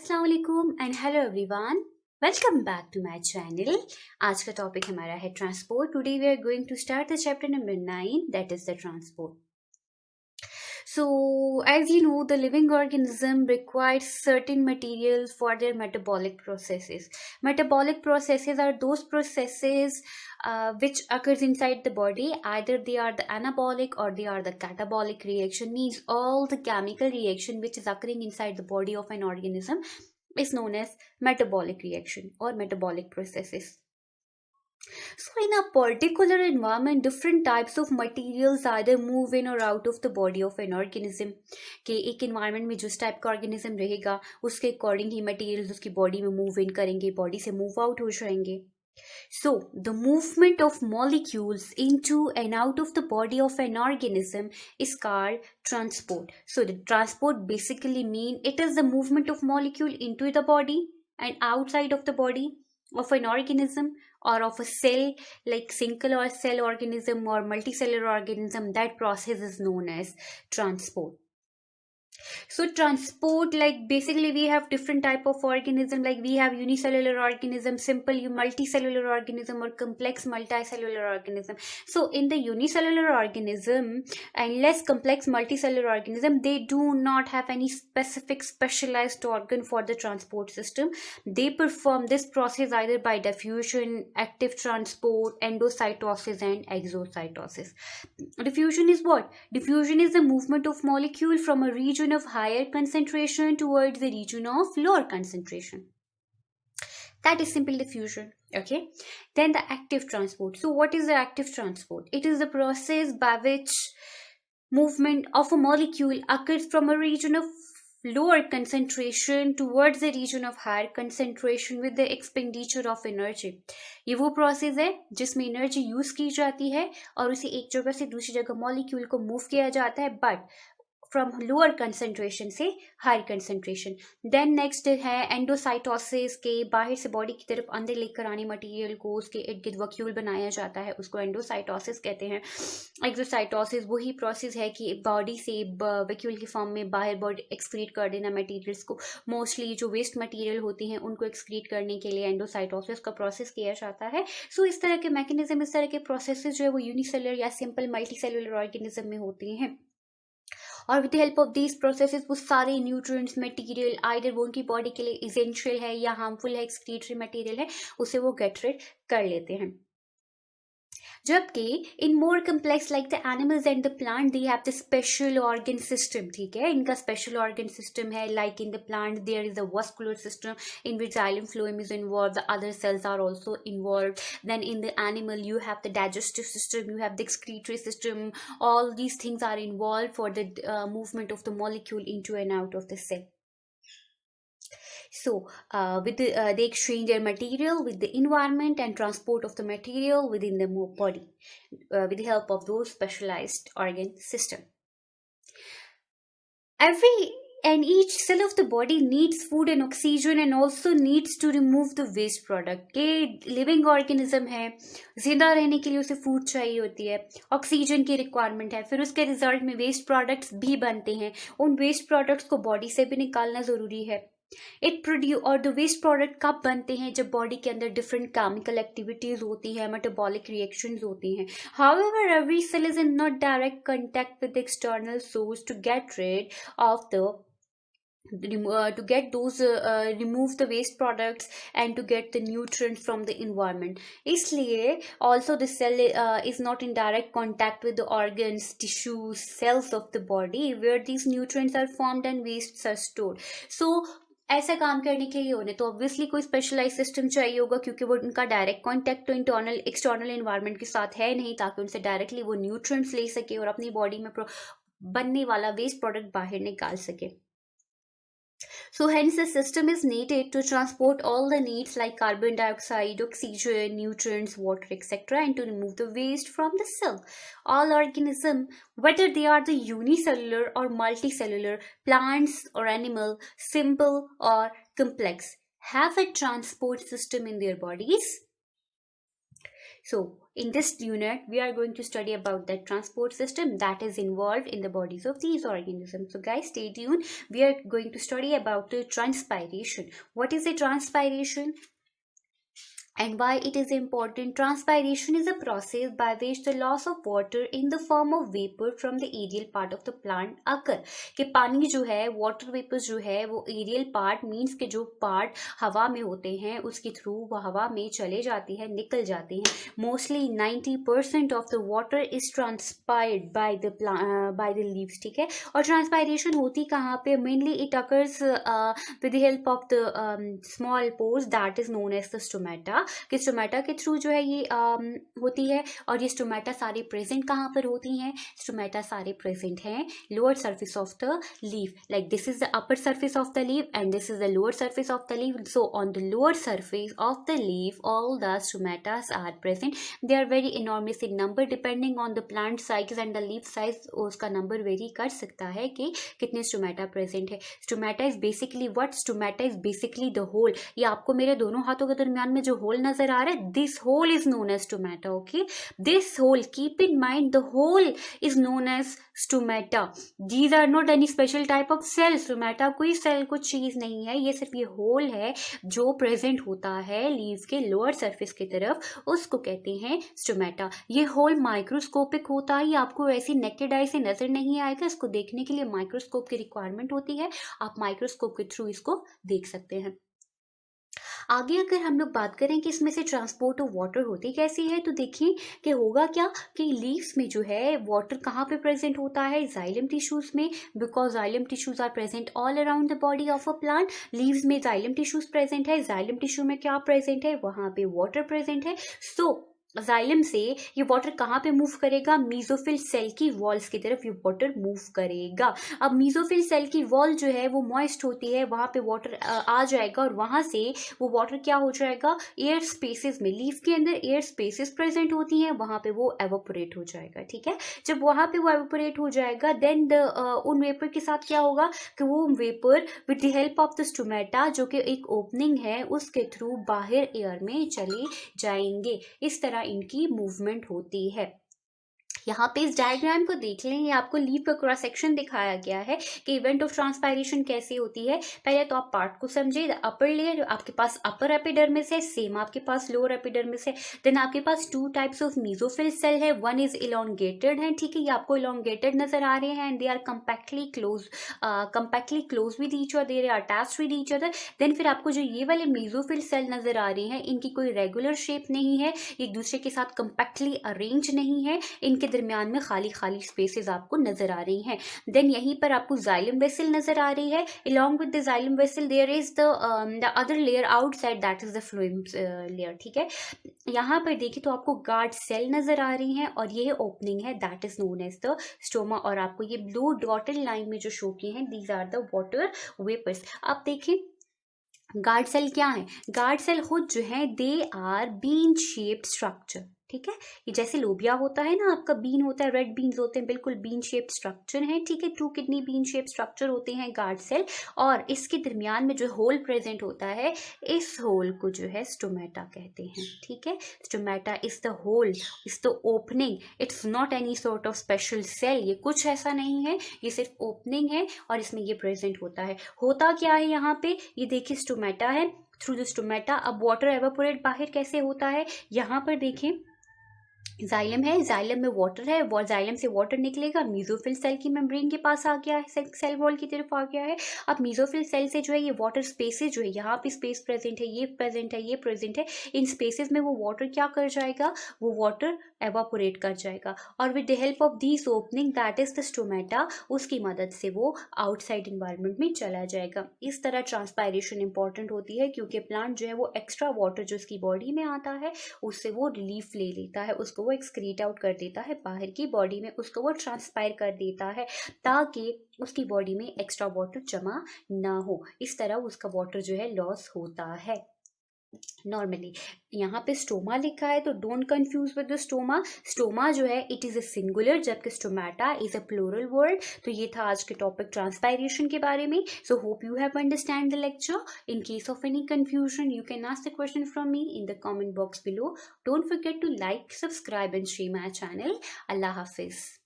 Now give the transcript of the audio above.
अस्सलाम वालेकुम and hello everyone. Welcome back to my channel. आज का टॉपिक हमारा है transport. Today we are going to start the chapter number 9, that is the transport. So, as you know, the living organism requires certain materials for their metabolic processes. Metabolic processes are those processes which occurs inside the body. Either they are the anabolic or they are the catabolic reaction. Means all the chemical reaction which is occurring inside the body of an organism is known as metabolic reaction or metabolic processes. So, in a particular environment, different types of materials either move in or out of the body of an organism. कि एक environment में जिस type का organism रहेगा उसके according ही materials उसकी body में move in करेंगे, body से move out हो जाएंगे. So, the movement of molecules into and out of the body of an organism is called transport. So, the transport basically mean it is the movement of molecule into the body and outside of the body of an organism or of a cell, like single cell organism or multicellular organism. That process is known as transport. So transport, like basically we have different type of organism, like we have unicellular organism, simple multicellular organism, or complex multicellular organism. So in the unicellular organism and less complex multicellular organism, they do not have any specific specialized organ for the transport system. They perform this process either by diffusion, active transport, endocytosis and exocytosis. Diffusion is what? Diffusion is the movement of molecule from a region of higher concentration towards the region of lower concentration. That is simple diffusion. Okay. Then the active transport. So what is the active transport? It is the process by which movement of a molecule occurs from a region of lower concentration towards the region of higher concentration with the expenditure of energy. ये वो process है जिसमें energy use की जाती है और उसे एक जगह से दूसरी जगह मॉलिक्यूल को मूव किया जाता है, बट फ्रॉम लोअर कंसंट्रेशन से हायर कंसंट्रेशन. देन नेक्स्ट है एंडोसाइटोसिस, के बाहर से बॉडी की तरफ अंदर लेकर आने मटेरियल को उसके इर्द गिर्द वैक्यूल बनाया जाता है, उसको एंडोसाइटोसिस कहते हैं. एक्सोसाइटोसिस वही प्रोसेस है कि बॉडी से वैक्यूल की फॉर्म में बाहर बॉडी एक्सक्रीट कर देना मटेरियल्स को. मोस्टली जो वेस्ट मटेरियल होती हैं उनको एक्सक्रीट करने के लिए एंडोसाइटोसिस का प्रोसेस किया जाता है. सो इस तरह के मैकेनिज्म, इस तरह के प्रोसेस जो है वो यूनिसेलुलर या सिंपल मल्टीसेलुलर ऑर्गेनिज्म में होती हैं. और with help of these processes वो सारे न्यूट्रिएंट्स मटेरियल आइदर वो उनकी बॉडी के लिए इसेंशियल है या हार्मफुल है, एक्सक्रीटरी मटेरियल है, उसे वो गेट रिड कर लेते हैं. जबकि in more complex like the animals and the plant they have the special organ system. ठीक है, इनका स्पेशल ऑर्गन सिस्टम है. Like in the plant there is a vascular system in which xylem phloem is involved, the other cells are also involved. Then in the animal you have the digestive system, you have the excretory system. All these things are involved for the movement of the molecule into and out of the cell. So, they exchange their material with the environment and transport of the material within the body with the help of those specialized organ system. Every and each cell of the body needs food and oxygen and also needs to remove the waste product. के living organism है, जिंदा रहने के लिए उसे food चाहिए होती है, ऑक्सीजन की रिक्वायरमेंट है, फिर उसके रिजल्ट में वेस्ट प्रोडक्ट्स भी बनते हैं. उन वेस्ट प्रोडक्ट्स को बॉडी से भी निकालना ज़रूरी है. इट प्रोड्यूस और द वेस्ट प्रोडक्ट कब बनते हैं? जब बॉडी के अंदर डिफरेंट केमिकल एक्टिविटीज होती हैं, मेटाबॉलिक रिएक्शंस होती हैं. However every cell is in not direct contact with external source to get rid of the to get those remove the waste products and to get the nutrients from the environment. इसलिए also the cell is not in direct contact with the organs, tissues, cells of the body where these nutrients are formed and wastes are stored. So ऐसा काम करने के लिए उन्हें तो obviously कोई specialise system चाहिए होगा, क्योंकि वो उनका डायरेक्ट कांटेक्ट तो इंटरनल एक्सटर्नल एनवायरनमेंट के साथ है नहीं, ताकि उनसे डायरेक्टली वो न्यूट्रिएंट्स ले सके और अपनी बॉडी में बनने वाला वेस्ट प्रोडक्ट बाहर निकाल सके. So hence the system is needed to transport all the needs like carbon dioxide, oxygen, nutrients, water, etc. and to remove the waste from the cell. All organisms, whether they are the unicellular or multicellular, plants or animal, simple or complex, have a transport system in their bodies. So in this unit, we are going to study about the transport system that is involved in the bodies of these organisms. So guys, stay tuned. We are going to study about the transpiration. What is the transpiration and why it is important? Transpiration is a process by which the loss of water in the form of vapor from the aerial part of the plant occur. कि पानी जो है, water vapor जो है, वो aerial part means के जो part हवा में होते हैं उसके थ्रू वो हवा में चले जाती है, निकल जाते हैं. Mostly 90% of the water is transpired by the leaves. ठीक है. और transpiration होती कहाँ पे? Mainly it occurs with the help of the small pores that is known as the stomata. कि स्टोमेटा के थ्रू जो है ये होती है. और ये स्टोमेटा सारे प्रेजेंट कहाँ पर होती हैं? स्टोमेटा सारे प्रेजेंट हैं lower surface of the leaf. Like this is the upper surface of the leaf and this is the lower surface of the leaf. So on the lower surface of the leaf all the stomatas are present. They are very enormous in number depending on the plant size and the leaf size. उसका number vary कर सकता है कि कितने stomata present है. Stomata is basically what? Stomata is basically the hole. ये आपको मेरे दोनों हाथों के दरमियान में जो होल नजर आ रहा है, this hole is known as stomata. Okay, this hole, keep in mind, the hole is known as stomata. These are not any special type of cell. Stomata कोई सेल कुछ चीज नहीं है, ये सिर्फ ये होल है जो प्रेजेंट होता है लीफ के लोअर सरफेस की तरफ, उसको कहते हैं स्टोमेटा. ये होल माइक्रोस्कोपिक होता है, ये आपको ऐसी नेकेड आई से नजर नहीं आएगा. इसको देखने के लिए माइक्रोस्कोप की रिक्वायरमेंट होती है. आप माइक्रोस्कोप के थ्रू इसको देख सकते हैं. आगे अगर हम लोग बात करें कि इसमें से ट्रांसपोर्ट ऑफ वाटर होती कैसी है, तो देखिए कि होगा क्या कि लीव्स में जो है वाटर कहाँ पे प्रेजेंट होता है? जाइलम टिश्यूज में. Because xylem tissues are present all around the body of a plant. Leaves में जाइलम टिश्यूज प्रेजेंट है. जाइलम टिश्यू में क्या प्रेजेंट है? वहाँ पे वाटर प्रेजेंट है. सो जाइलम से ये वाटर कहाँ पे मूव करेगा? मीजोफिल सेल की वॉल्स की तरफ ये वाटर मूव करेगा. अब मीजोफिल सेल की वॉल जो है वो मॉइस्ट होती है, वहाँ पे वाटर आ जाएगा और वहाँ से वो वाटर क्या हो जाएगा? एयर स्पेसेस में, लीफ के अंदर एयर स्पेसेस प्रेजेंट होती हैं, वहाँ पे वो एवोपोरेट हो जाएगा. ठीक है. जब वहाँ पे वो एवोपोरेट हो जाएगा देन उन वेपर के साथ क्या होगा कि वो vapour with the help of the stomata, जो कि एक ओपनिंग है, उसके थ्रू बाहर एयर में चले जाएंगे. इस तरह इनकी मूवमेंट होती है. यहाँ पे इस डायग्राम को देख लें, ये आपको लीफ का क्रॉस सेक्शन दिखाया गया है कि इवेंट ऑफ ट्रांसपायरेशन कैसे होती है. पहले तो आप पार्ट को समझे. अपर लेयर आपके पास अपर एपिडर्मिस है, सेम आपके पास लोअर एपिडर्मिस है. देन आपके पास two types of mesophyll cell है. वन इज इलोंगेटेड है. ठीक है, ये आपको इलोंगेटेड नजर आ रहे हैं and they are compactly close with each other, they are attached with each other. Then फिर आपको जो ये वाले मीजोफिल सेल नजर आ रहे हैं, इनकी कोई रेगुलर शेप नहीं है, एक दूसरे के साथ कंपैक्टली अरेंज नहीं है, इनके दरमियान में खाली खाली स्पेसेस आपको नजर आ रही हैं. देन यहीं पर आपको जाइलम वेसल नजर आ रही है. Along with the xylem vessel there is the other layer outside, that is the phloem layer. ठीक है. यहाँ पर देखिए तो आपको गार्ड सेल नजर आ रही हैं और ये ओपनिंग है, that is known as the stoma. और आपको ये ब्लू डॉटेड लाइन में जो शो किए हैं, these are the water vapours. आप देखिए गार्ड सेल क्या है? गार्ड सेल खुद जो है they are bean shaped structure. ठीक है, ये जैसे लोबिया होता है ना, आपका बीन होता है, रेड बीन्स होते हैं, बिल्कुल बीन शेप स्ट्रक्चर है. ठीक है, 2 किडनी बीन शेप स्ट्रक्चर होते हैं गार्ड सेल. और इसके दरमियान में जो होल प्रेजेंट होता है, इस होल को जो है स्टोमेटा कहते हैं. ठीक है, stomata is the hole, is the opening. It's not any sort of special cell. ये कुछ ऐसा नहीं है, ये सिर्फ ओपनिंग है और इसमें ये प्रेजेंट होता है. होता क्या है यहाँ पे? ये देखिए स्टोमेटा है, थ्रू द स्टोमेटा अब वाटर एवापोरेट बाहर कैसे होता है? यहाँ पर देखें जाइलम है, जाइलम में वाटर है, वो जाइलम से वाटर निकलेगा, मीजोफिल सेल की मेम्ब्रेन के पास आ गया है, सेल वॉल की तरफ आ गया है. अब मीजोफिल सेल से जो है ये वाटर स्पेसेस जो है, यहाँ पे स्पेस प्रेजेंट है, ये प्रेजेंट है, ये प्रेजेंट है. इन स्पेसेस में वो वाटर क्या कर जाएगा? वो वाटर एवापोरेट कर जाएगा और with the help of this opening, that is the stomata, उसकी मदद से वो आउटसाइड इन्वायरमेंट में चला जाएगा. इस तरह ट्रांसपायरेशन इंपॉर्टेंट होती है क्योंकि प्लांट जो है वो एक्स्ट्रा वाटर जो उसकी बॉडी में आता है उससे वो रिलीफ ले लेता है, उसको वो एक्सक्रीट आउट कर देता है बाहर की बॉडी में, उसको वो ट्रांसपायर कर देता है ताकि उसकी बॉडी में एक्स्ट्रा वाटर जमा ना हो. इस तरह उसका वाटर जो है लॉस होता है. नॉर्मली यहाँ पे स्टोमा लिखा है तो don't confuse with the stoma. Stoma जो है इट इज अ सिंगुलर, जबकि stomata is a plural word. तो ये था आज के टॉपिक ट्रांसपायरेशन के बारे में। So hope you have understand the lecture. In case of any confusion you can ask the question from me in the comment box below. Don't forget to like, subscribe and share my channel. अल्लाह हाफिज।